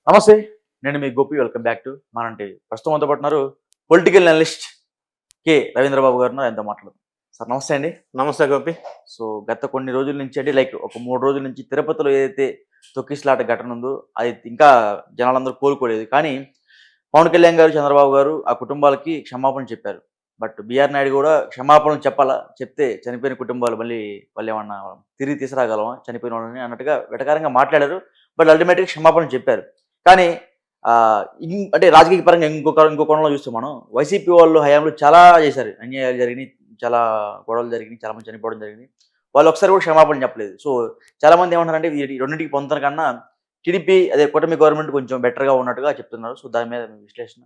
నమస్తే, నేను మీ గోపి. వెల్కమ్ బ్యాక్ టు మనంటి. ప్రస్తుతం అంతా పడుతున్నారు పొలిటికల్ అనలిస్ట్ కె రవీంద్రబాబు గారు. ఆయనతో మాట్లాడదాం. సార్ నమస్తే అండి. నమస్తే గోపి. సో గత కొన్ని రోజుల నుంచి అంటే లైక్ ఒక 3 రోజుల నుంచి తిరుపతిలో ఏదైతే తొక్కిసలాట ఘటన ఉందో అది ఇంకా జనాలందరూ కోలుకోలేదు. కానీ పవన్ కళ్యాణ్ గారు, చంద్రబాబు గారు ఆ కుటుంబాలకి క్షమాపణ చెప్పారు. బట్ బిఆర్ నాయుడు కూడా క్షమాపణలు చెప్పాలా, చెప్తే చనిపోయిన కుటుంబాలు వాళ్ళు ఏమన్నా తిరిగి తీసుకురాగలమా చనిపోయిన వాళ్ళని అన్నట్టుగా వెటకారంగా మాట్లాడారు. బట్ అల్టిమేట్గా క్షమాపణ చెప్పారు. కానీ అంటే రాజకీయ పరంగా ఇంకో కోణంలో చూస్తే మనం వైసీపీ వాళ్ళు హయాంలో చాలా చేశారు, అన్యాయాలు జరిగినాయి, చాలా గొడవలు జరిగినాయి, చాలా మంది చనిపోవడం జరిగింది. వాళ్ళు ఒకసారి కూడా క్షమాపణ చెప్పలేదు. సో చాలా మంది ఏమంటారంటే ఈ రెండింటికి పొందుతున్న కన్నా టీడీపీ అదే కూటమి గవర్నమెంట్ కొంచెం బెటర్గా ఉన్నట్టుగా చెప్తున్నారు. సో దాని మీద విశ్లేషణ.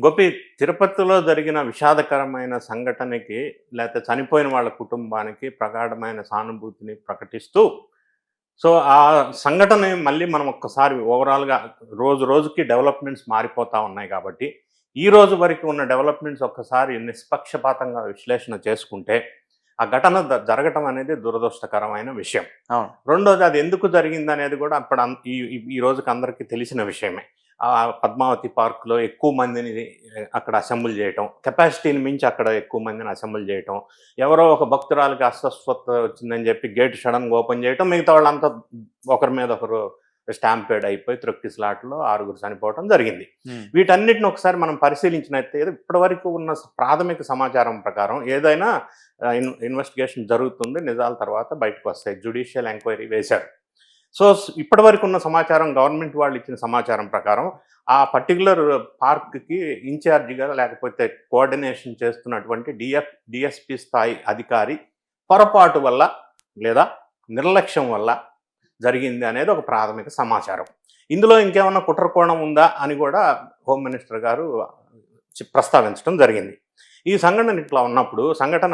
గోపి, తిరుపతిలో జరిగిన విషాదకరమైన సంఘటనకి లేకపోతే చనిపోయిన వాళ్ళ కుటుంబానికి ప్రగాఢమైన సానుభూతిని ప్రకటిస్తూ సో ఆ సంఘటన మళ్ళీ మనం ఒక్కసారి ఓవరాల్గా రోజు రోజుకి డెవలప్మెంట్స్ మారిపోతూ ఉన్నాయి కాబట్టి ఈ రోజు వరకు ఉన్న డెవలప్మెంట్స్ ఒక్కసారి నిష్పక్షపాతంగా విశ్లేషణ చేసుకుంటే ఆ ఘటన జరగటం అనేది దురదృష్టకరమైన విషయం. రెండోది, అది ఎందుకు జరిగింది అనేది కూడా అప్పుడు ఈ రోజుకి అందరికీ తెలిసిన విషయమే. పద్మావతి పార్క్లో ఎక్కువ మందిని అక్కడ అసెంబ్ల్ చేయటం, కెపాసిటీని మించి అక్కడ ఎక్కువ మందిని అసెంబ్ల్ చేయటం, ఎవరో ఒక భక్తురాలకి అస్వస్థత వచ్చిందని చెప్పి గేట్ సడన్గా ఓపెన్ చేయటం, మిగతా వాళ్ళంతా ఒకరి మీద ఒకరు స్టాంపేడ్ అయిపోయి తొక్కిసలాటలో 6 చనిపోవడం జరిగింది. వీటన్నిటిని ఒకసారి మనం పరిశీలించినట్లయితే ఇప్పటి వరకు ఉన్న ప్రాథమిక సమాచారం ప్రకారం ఏదైనా ఇన్వెస్టిగేషన్ జరుగుతుంది, నిజాల తర్వాత బయటకు వస్తాయి, జ్యుడిషియల్ ఎంక్వైరీ వేశారు. సో ఇప్పటి వరకు ఉన్న సమాచారం, గవర్నమెంట్ వాళ్ళు ఇచ్చిన సమాచారం ప్రకారం ఆ పర్టికులర్ పార్క్కి ఇన్ఛార్జిగా లేకపోతే కోఆర్డినేషన్ చేస్తున్నటువంటి డిఎస్పి స్థాయి అధికారి పొరపాటు వల్ల లేదా నిర్లక్ష్యం వల్ల జరిగింది అనేది ఒక ప్రాథమిక సమాచారం. ఇందులో ఇంకేమన్నా కుట్రకోణం ఉందా అని కూడా హోమ్ మినిస్టర్ గారు ప్రస్తావించడం జరిగింది. ఈ సంఘటన ఇట్లా ఉన్నప్పుడు సంఘటన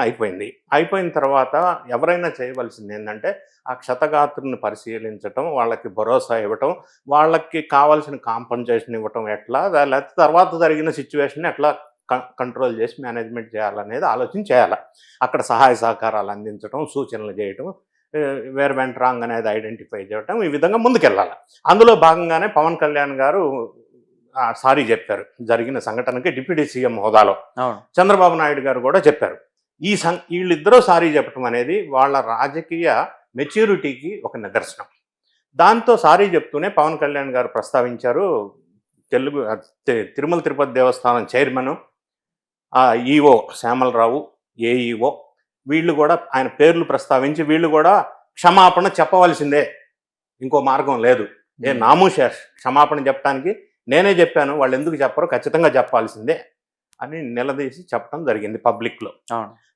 అయిపోయిన తర్వాత ఎవరైనా చేయవలసింది ఏంటంటే ఆ క్షతగాత్రుని పరిశీలించటం, వాళ్ళకి భరోసా ఇవ్వటం, వాళ్ళకి కావాల్సిన కాంపన్సేషన్ ఇవ్వటం, ఎట్లా లేకపోతే తర్వాత జరిగిన సిచ్యువేషన్ ఎట్లా కంట్రోల్ చేసి మేనేజ్మెంట్ చేయాలనేది ఆలోచన చేయాలి. అక్కడ సహాయ సహకారాలు అందించడం, సూచనలు చేయటం, వేర్ వెంట్ రాంగ్ అనేది ఐడెంటిఫై చేయటం, ఈ విధంగా ముందుకెళ్ళాలి. అందులో భాగంగానే పవన్ కళ్యాణ్ గారు సారీ చెప్పారు జరిగిన సంఘటనకి డిప్యూటీ సీఎం హోదాలో. చంద్రబాబు నాయుడు గారు కూడా చెప్పారు. వీళ్ళిద్దరూ సారీ చెప్పడం అనేది వాళ్ళ రాజకీయ మెచ్యూరిటీకి ఒక నిదర్శనం. దాంతో సారీ చెప్తూనే పవన్ కళ్యాణ్ గారు ప్రస్తావించారు, తిరుమల తిరుపతి దేవస్థానం చైర్మన్, ఈఓ శ్యామలరావు, ఏఈఓ, వీళ్ళు కూడా ఆయన పేర్లు ప్రస్తావించి వీళ్ళు కూడా క్షమాపణ చెప్పవలసిందే, ఇంకో మార్గం లేదు, నామూషేష్ క్షమాపణ చెప్పడానికి నేనే చెప్పాను, వాళ్ళు ఎందుకు చెప్పరో ఖచ్చితంగా చెప్పాల్సిందే అని నిలదీసి చెప్పడం జరిగింది పబ్లిక్లో.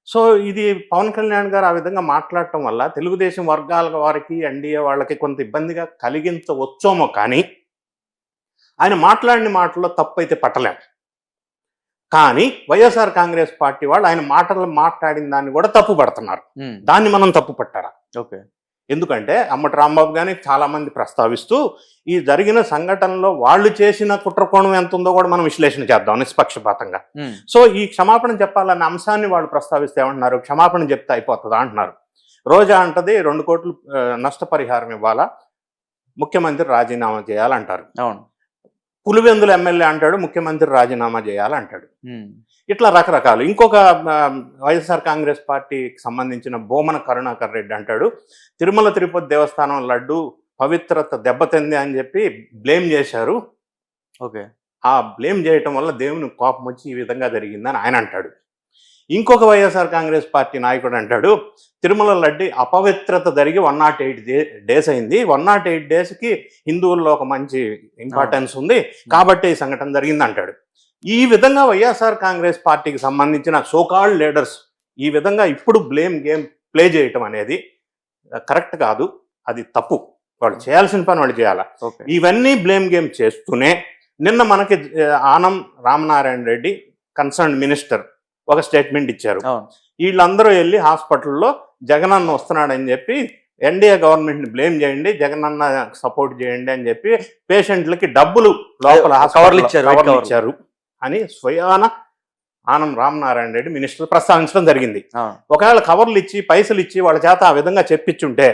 సో ఇది పవన్ కళ్యాణ్ గారు ఆ విధంగా మాట్లాడటం వల్ల తెలుగుదేశం వర్గాల వారికి, ఎన్డీఏ వాళ్ళకి కొంత ఇబ్బందిగా కలిగించవచ్చేమో, కానీ ఆయన మాట్లాడిన మాటల్లో తప్పు అయితే పట్టలేము. కానీ వైఎస్ఆర్ కాంగ్రెస్ పార్టీ వాళ్ళు ఆయన మాట్లాడిన దాన్ని కూడా తప్పు పడుతున్నారు. దాన్ని మనం తప్పు పట్టారా? ఓకే. ఎందుకంటే అమ్మటి రాంబాబు గాని చాలా మంది ప్రస్తావిస్తూ ఈ జరిగిన సంఘటనలో వాళ్ళు చేసిన కుట్రకోణం ఎంత ఉందో కూడా మనం విశ్లేషణ చేద్దాం నిష్పక్షపాతంగా. సో ఈ క్షమాపణ చెప్పాలన్న అంశాన్ని వాళ్ళు ప్రస్తావిస్తే ఏమంటున్నారు, క్షమాపణ చెప్తే అయిపోతుందా అంటున్నారు. రోజా అంటది 2 కోట్లు నష్టపరిహారం ఇవ్వాలా, ముఖ్యమంత్రి రాజీనామా చేయాలంటారు. పులివెందుల ఎమ్మెల్యే అంటాడు ముఖ్యమంత్రి రాజీనామా చేయాలంటాడు. ఇట్లా రకరకాలు. ఇంకొక వైఎస్ఆర్ కాంగ్రెస్ పార్టీకి సంబంధించిన బోమన కరుణాకర్ రెడ్డి అంటాడు తిరుమల తిరుపతి దేవస్థానం లడ్డు పవిత్రత దెబ్బతింది అని చెప్పి బ్లేమ్ చేశారు. ఓకే. ఆ బ్లేమ్ చేయటం వల్ల దేవుని కోపం వచ్చి ఈ విధంగా జరిగిందని ఆయన అంటాడు. ఇంకొక వైఎస్ఆర్ కాంగ్రెస్ పార్టీ నాయకుడు అంటాడు తిరుమల లడ్డు అపవిత్రత జరిగి 108 డేస్ అయింది, 108 డేస్కి హిందువుల్లో ఒక మంచి ఇంపార్టెన్స్ ఉంది కాబట్టి ఈ సంఘటన జరిగింది అంటాడు. ఈ విధంగా వైఎస్ఆర్ కాంగ్రెస్ పార్టీకి సంబంధించిన సోకాల్డ్ లీడర్స్ ఈ విధంగా ఇప్పుడు బ్లేమ్ గేమ్ ప్లే చేయటం అనేది కరెక్ట్ కాదు, అది తప్పు. వాళ్ళు చేయాల్సిన పని వాళ్ళు చేయాలి. ఇవన్నీ బ్లేమ్ గేమ్ చేస్తూనే నిన్న మనకి ఆనం రామనారాయణ రెడ్డి కన్సర్న్ మినిస్టర్ ఒక స్టేట్మెంట్ ఇచ్చారు. వీళ్ళందరూ వెళ్ళి హాస్పిటల్లో జగనన్న వస్తున్నాడని చెప్పి ఎన్డీఏ గవర్నమెంట్ని బ్లేమ్ చేయండి, జగనన్న సపోర్ట్ చేయండి అని చెప్పి పేషెంట్లకి డబ్బులు లోపల కవర్లు ఇచ్చారు అని స్వయాన ఆనం రామనారాయణ రెడ్డి మినిస్టర్ ప్రస్తావించడం జరిగింది. ఒకవేళ కవర్లు ఇచ్చి పైసలు ఇచ్చి వాళ్ళ చేత ఆ విధంగా చెప్పించుంటే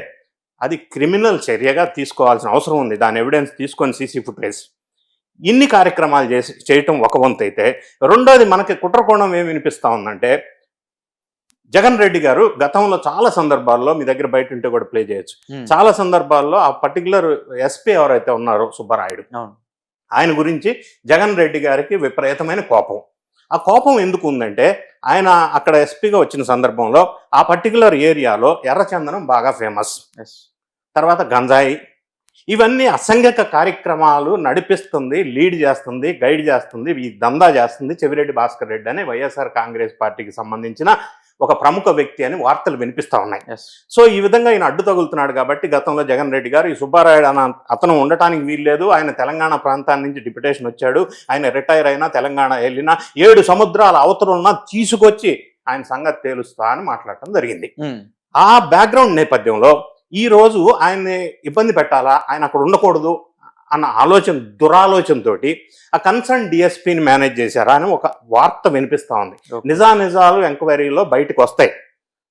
అది క్రిమినల్ చర్యగా తీసుకోవాల్సిన అవసరం ఉంది. దాని ఎవిడెన్స్ తీసుకొని సీసీ ఫుటేజ్ ఇన్ని కార్యక్రమాలు చేయటం ఒక వంతు అయితే, రెండోది మనకి కుట్రకోణం ఏమి వినిపిస్తా ఉందంటే, జగన్ రెడ్డి గారు గతంలో చాలా సందర్భాల్లో, మీ దగ్గర బయట ఉంటే కూడా ప్లే చేయొచ్చు, చాలా సందర్భాల్లో ఆ పర్టికులర్ ఎస్పీ ఎవరైతే ఉన్నారో సుబ్బరాయుడు, ఆయన గురించి జగన్ రెడ్డి గారికి విపరీతమైన కోపం. ఆ కోపం ఎందుకు ఉందంటే, ఆయన అక్కడ ఎస్పీగా వచ్చిన సందర్భంలో ఆ పర్టికులర్ ఏరియాలో ఎర్రచందనం బాగా ఫేమస్, తర్వాత గంజాయి, ఇవన్నీ అసంఘిక కార్యక్రమాలు నడిపిస్తుంది, లీడ్ చేస్తుంది, గైడ్ చేస్తుంది, ఈ దందా చేస్తుంది చెవిరెడ్డి భాస్కర్ రెడ్డి అని వైఎస్ఆర్ కాంగ్రెస్ పార్టీకి సంబంధించిన ఒక ప్రముఖ వ్యక్తి అని వార్తలు వినిపిస్తూ ఉన్నాయి. సో ఈ విధంగా ఈయన అడ్డు తగులుతున్నాడు కాబట్టి గతంలో జగన్ రెడ్డి గారు ఈ సుబ్బారాయుడు అతను ఉండటానికి వీల్లేదు, ఆయన తెలంగాణ ప్రాంతాన్ని నుంచి డిప్యుటేషన్ వచ్చాడు, ఆయన రిటైర్ అయినా తెలంగాణ వెళ్ళినా 7 సముద్రాల అవతరున్నా తీసుకొచ్చి ఆయన సంగతి తేలుస్తా అని మాట్లాడటం జరిగింది. ఆ బ్యాక్గ్రౌండ్ నేపథ్యంలో ఈ రోజు ఆయన్ని ఇబ్బంది పెట్టాలా, ఆయన అక్కడ ఉండకూడదు అన్న దురాలోచనతోటి ఆ కన్సర్న్ డిఎస్పీని మేనేజ్ చేశారా అని ఒక వార్త వినిపిస్తా ఉంది. నిజాలు ఎంక్వైరీలో బయటకు వస్తాయి,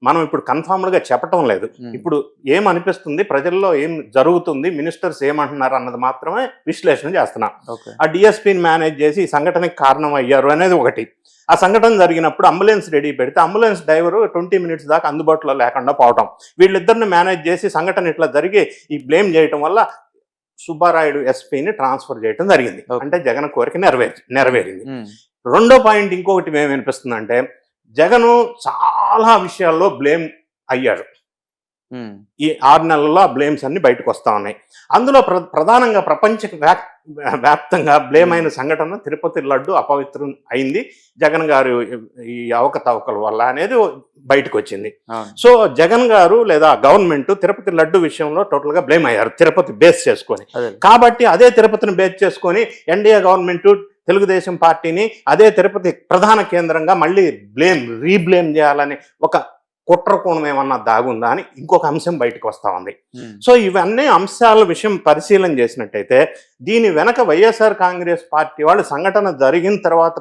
మనం ఇప్పుడు కన్ఫర్మ్డ్గా చెప్పటం లేదు. ఇప్పుడు ఏమనిపిస్తుంది, ప్రజల్లో ఏం జరుగుతుంది, మినిస్టర్స్ ఏమంటున్నారు అన్నది మాత్రమే విశ్లేషణ చేస్తున్నాం. ఆ డిఎస్పీని మేనేజ్ చేసి ఈ సంఘటనకి కారణం అయ్యారు అనేది ఒకటి. ఆ సంఘటన జరిగినప్పుడు అంబులెన్స్ రెడీ పెడితే అంబులెన్స్ డ్రైవరు 20 మినిట్స్ దాకా అందుబాటులో లేకుండా పోవటం, వీళ్ళిద్దరిని మేనేజ్ చేసి సంఘటన ఇట్లా జరిగి ఈ బ్లేమ్ చేయటం వల్ల సుబ్బారాయుడు ఎస్పీని ట్రాన్స్ఫర్ చేయటం జరిగింది. అంటే జగన్ కోరిక నెరవేరింది. రెండో పాయింట్ ఇంకొకటి ఏమనిపిస్తుందంటే, జగను చాలా విషయాల్లో బ్లేమ్ అయ్యాడు. ఈ 6 నెలల్లో ఆ బ్లేమ్స్ అన్ని బయటకు వస్తా ఉన్నాయి. అందులో ప్రధానంగా ప్రపంచ వ్యాప్తంగా బ్లేమ్ అయిన సంఘటన తిరుపతి లడ్డు అపవిత్రం అయింది జగన్ గారు ఈ అవకతవకల వల్ల అనేది బయటకు వచ్చింది. సో జగన్ గారు లేదా గవర్నమెంట్ తిరుపతి లడ్డు విషయంలో టోటల్ గా బ్లేమ్ అయ్యారు, తిరుపతి బేస్ చేసుకొని. కాబట్టి అదే తిరుపతిని బేస్ చేసుకొని ఎన్డీఏ గవర్నమెంట్ తెలుగుదేశం పార్టీని అదే తిరుపతి ప్రధాన కేంద్రంగా మళ్ళీ రీబ్లేమ్ చేయాలని ఒక కుట్రకోణం ఏమన్నా దాగుందా అని ఇంకొక అంశం బయటకు వస్తా ఉంది. సో ఇవన్నీ అంశాల విషయం పరిశీలన చేసినట్టయితే దీని వెనక వైఎస్ఆర్ కాంగ్రెస్ పార్టీ వాళ్ళు సంఘటన జరిగిన తర్వాత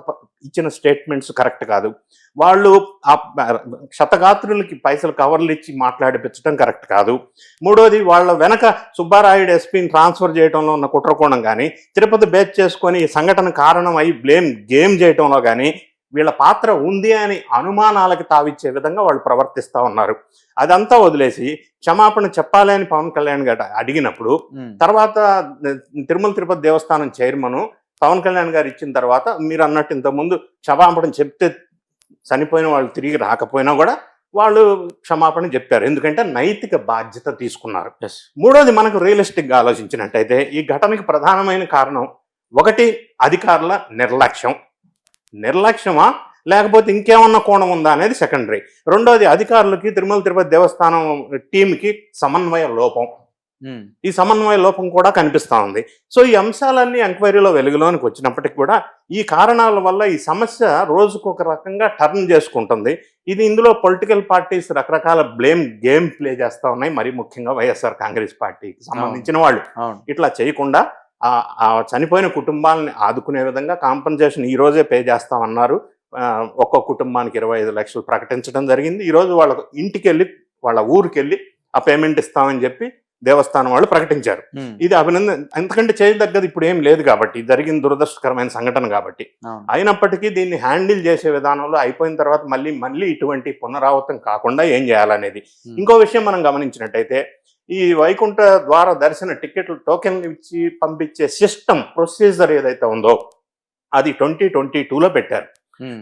ఇచ్చిన స్టేట్మెంట్స్ కరెక్ట్ కాదు, వాళ్ళు ఆ క్షతగాత్రులకి పైసలు కవర్లు ఇచ్చి మాట్లాడిపించడం కరెక్ట్ కాదు. మూడోది, వాళ్ళ వెనక సుబ్బారాయుడు ఎస్పీని ట్రాన్స్ఫర్ చేయడంలో ఉన్న కుట్రకోణం కానీ, తిరుపతి బేస్ చేసుకొని సంఘటన కారణం అయి గేమ్ చేయడంలో కానీ వీళ్ళ పాత్ర ఉంది అని అనుమానాలకు తావిచ్చే విధంగా వాళ్ళు ప్రవర్తిస్తూ ఉన్నారు. అదంతా వదిలేసి క్షమాపణ చెప్పాలి అని పవన్ కళ్యాణ్ గారు అడిగినప్పుడు, తర్వాత తిరుపతి దేవస్థానం చైర్మన్ పవన్ కళ్యాణ్ గారు ఇచ్చిన తర్వాత మీరు అన్నట్టు ఇంతకుముందు క్షమాపణ చెప్తే చనిపోయిన వాళ్ళు తిరిగి రాకపోయినా కూడా వాళ్ళు క్షమాపణ చెప్పారు, ఎందుకంటే నైతిక బాధ్యత తీసుకున్నారు. మూడోది, మనకు రియలిస్టిక్గా ఆలోచించినట్టయితే ఈ ఘటనకి ప్రధానమైన కారణం ఒకటి అధికారుల నిర్లక్ష్యమా లేకపోతే ఇంకేమన్నా కోణం ఉందా అనేది సెకండరీ. రెండోది, అధికారులకి తిరుపతి దేవస్థానం టీంకి సమన్వయ లోపం, ఈ సమన్వయ లోపం కూడా కనిపిస్తూ ఉంది. సో ఈ అంశాలన్నీ ఎంక్వైరీలో వెలుగులోనికి వచ్చినప్పటికీ కూడా ఈ కారణాల వల్ల ఈ సమస్య రోజుకొక రకంగా టర్న్ చేసుకుంటుంది. ఇందులో పొలిటికల్ పార్టీస్ రకరకాల గేమ్ ప్లే చేస్తూ ఉన్నాయి, మరీ ముఖ్యంగా వైఎస్ఆర్ కాంగ్రెస్ పార్టీకి సంబంధించిన వాళ్ళు. ఇట్లా చేయకుండా ఆ చనిపోయిన కుటుంబాలని ఆదుకునే విధంగా కాంపన్సేషన్ ఈ రోజే పే చేస్తామన్నారు. ఒక్కో కుటుంబానికి 25 లక్షలు ప్రకటించడం జరిగింది. ఈరోజు వాళ్ళ ఇంటికి వెళ్ళి వాళ్ళ ఊరికి వెళ్ళి ఆ పేమెంట్ ఇస్తామని చెప్పి దేవస్థానం వాళ్ళు ప్రకటించారు. ఇది అభినందన, ఎందుకంటే చేయదగ్గది ఇప్పుడు ఏం లేదు కాబట్టి, జరిగిన దురదృష్టకరమైన సంఘటన కాబట్టి. అయినప్పటికీ దీన్ని హ్యాండిల్ చేసే విధానంలో అయిపోయిన తర్వాత మళ్ళీ ఇటువంటి పునరావృతం కాకుండా ఏం చేయాలనేది. ఇంకో విషయం మనం గమనించినట్టయితే, ఈ వైకుంఠ ద్వార దర్శన టికెట్లు టోకెన్లు ఇచ్చి పంపించే సిస్టమ్ ప్రొసీజర్ ఏదైతే ఉందో అది 2022లో పెట్టారు.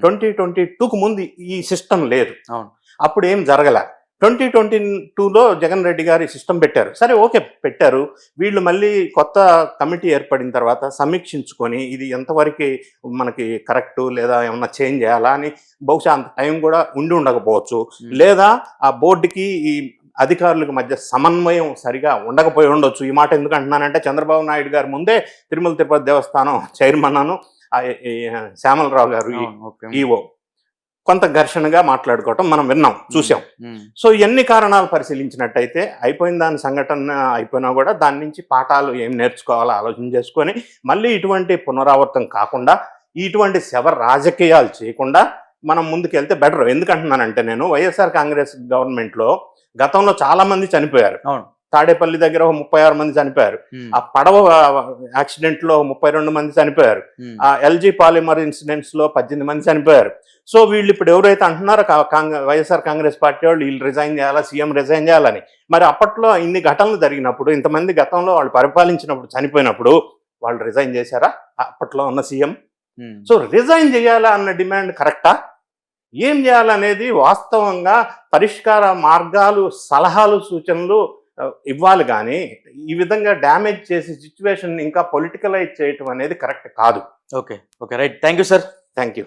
2022కు ముందు ఈ సిస్టమ్ లేదు, అప్పుడు ఏం జరగల. 2022లో జగన్ రెడ్డి గారు ఈ సిస్టమ్ పెట్టారు. సరే, ఓకే, పెట్టారు. వీళ్ళు మళ్ళీ కొత్త కమిటీ ఏర్పడిన తర్వాత సమీక్షించుకొని ఇది ఎంతవరకు మనకి కరెక్టు లేదా ఏమన్నా చేంజ్ చేయాలా అని బహుశా అంత టైం కూడా ఉండకపోవచ్చు, లేదా ఆ బోర్డుకి ఈ అధికారులకు మధ్య సమన్వయం సరిగా ఉండకపోయి ఉండొచ్చు. ఈ మాట ఎందుకు అంటున్నానంటే, చంద్రబాబు నాయుడు గారు ముందే తిరుపతి దేవస్థానం చైర్మన్ శ్యామలరావు గారు ఈఓ కొంత ఘర్షణగా మాట్లాడుకోవటం మనం విన్నాం, చూసాం. సో ఎన్ని కారణాలు పరిశీలించినట్టయితే అయిపోయిన దాని సంఘటన అయిపోయినా కూడా దాని నుంచి పాఠాలు ఏం నేర్చుకోవాలో ఆలోచన చేసుకొని మళ్ళీ ఇటువంటి పునరావృతం కాకుండా ఇటువంటి శవ రాజకీయాలు చేయకుండా మనం ముందుకెళ్తే బెటర్. ఎందుకంటున్నానంటే, నేను వైఎస్ఆర్ కాంగ్రెస్ గవర్నమెంట్లో గతంలో చాలా మంది చనిపోయారు. తాడేపల్లి దగ్గర 36 మంది చనిపోయారు. ఆ పడవ యాక్సిడెంట్ లో 32 మంది చనిపోయారు. ఆ ఎల్జీ పాలిమర్ ఇన్సిడెంట్స్ లో 18 మంది చనిపోయారు. సో వీళ్ళు ఇప్పుడు ఎవరైతే అంటున్నారో వైఎస్ఆర్ కాంగ్రెస్ పార్టీ వాళ్ళు వీళ్ళు రిజైన్ చేయాలా, సీఎం రిజైన్ చేయాలని, మరి అప్పట్లో ఇన్ని ఘటనలు జరిగినప్పుడు, ఇంతమంది గతంలో వాళ్ళు పరిపాలించినప్పుడు చనిపోయినప్పుడు వాళ్ళు రిజైన్ చేశారా అప్పట్లో ఉన్న సీఎం? సో రిజైన్ చేయాలా అన్న డిమాండ్ కరెక్టా? ఏం చేయాలనేది వాస్తవంగా పరిష్కార మార్గాలు, సలహాలు, సూచనలు ఇవ్వాలి. కానీ ఈ విధంగా డ్యామేజ్ చేసి సిచ్యువేషన్ ఇంకా పొలిటికలైజ్ చేయటం అనేది కరెక్ట్ కాదు. Okay, right. Thank you sir. Thank you.